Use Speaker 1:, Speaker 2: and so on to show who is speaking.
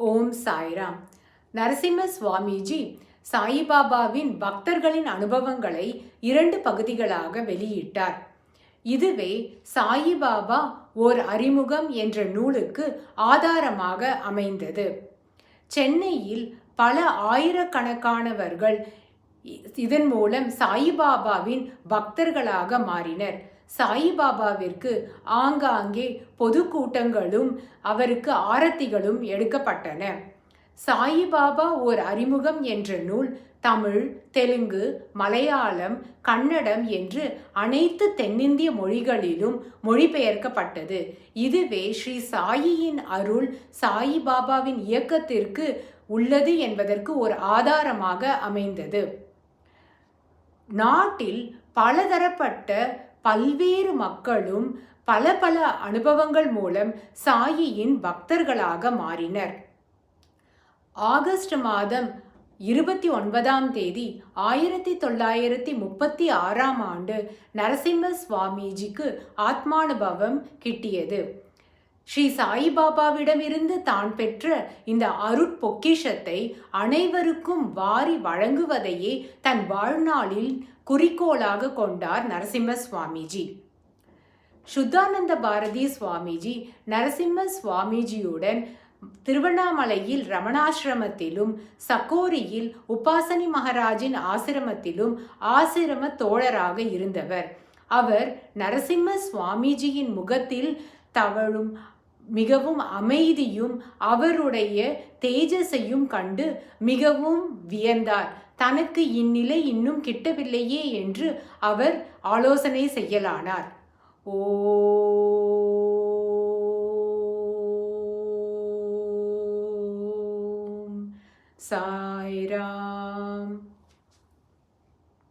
Speaker 1: ஓம் சாய்ராம். நரசிம்ம சுவாமிஜி சாயிபாபாவின் பக்தர்களின் அனுபவங்களை 2 பகுதிகளாக வெளியிட்டார். இதுவே சாயிபாபா ஓர் அறிமுகம் என்ற நூலுக்கு ஆதாரமாக அமைந்தது. சென்னையில் பல ஆயிரக்கணக்கானவர்கள் இதன் மூலம் சாயிபாபாவின் பக்தர்களாக மாறினர். சாயிபாபாவிற்கு ஆங்காங்கே பொதுக்கூட்டங்களும் அவருக்கு ஆரத்திகளும் எடுக்கப்பட்டன. சாயிபாபா ஓர் அறிமுகம் என்ற நூல் தமிழ், தெலுங்கு, மலையாளம், கன்னடம் என்று அனைத்து தென்னிந்திய மொழிகளிலும் மொழிபெயர்க்கப்பட்டது. இதுவே ஸ்ரீ சாயியின் அருள் சாயிபாபாவின் இயக்கத்திற்கு உள்ளது என்பதற்கு ஒரு ஆதாரமாக அமைந்தது. நாட்டில் பலதரப்பட்ட பல்வேறு மக்களும் பல பல அனுபவங்கள் மூலம் சாயியின் பக்தர்களாக மாறினர். ஆகஸ்ட் மாதம் 29ஆம் தேதி 1936ஆம் ஆண்டு நரசிம்ம சுவாமிஜிக்கு ஆத்மானுபவம் கிட்டியது. ஸ்ரீ சாயிபாபாவிடமிருந்து தான் பெற்ற இந்த அருட்பொக்கிஷத்தை அனைவருக்கும் வாரி வழங்குவதையே தன் வாழ்நாளில் குறிக்கோளாக கொண்டார் நரசிம்ம சுவாமிஜி. சுத்தானந்த பாரதி சுவாமிஜி நரசிம்ம சுவாமிஜியுடன் திருவண்ணாமலையில் ரமணாசிரமத்திலும் சக்கோரியில் உபாசனி மகாராஜின் ஆசிரமத்திலும் ஆசிரம தோழராக இருந்தவர். அவர் நரசிம்ம சுவாமிஜியின் முகத்தில் தவழும் மிகவும் அமைதியும் அவருடைய தேஜஸையும் கண்டு மிகவும் வியந்தார். தனக்கு இந்நிலை இன்னும் கிட்டவில்லையே என்று அவர் ஆலோசனை செய்யலானார். ஓம் சாய்ராம்.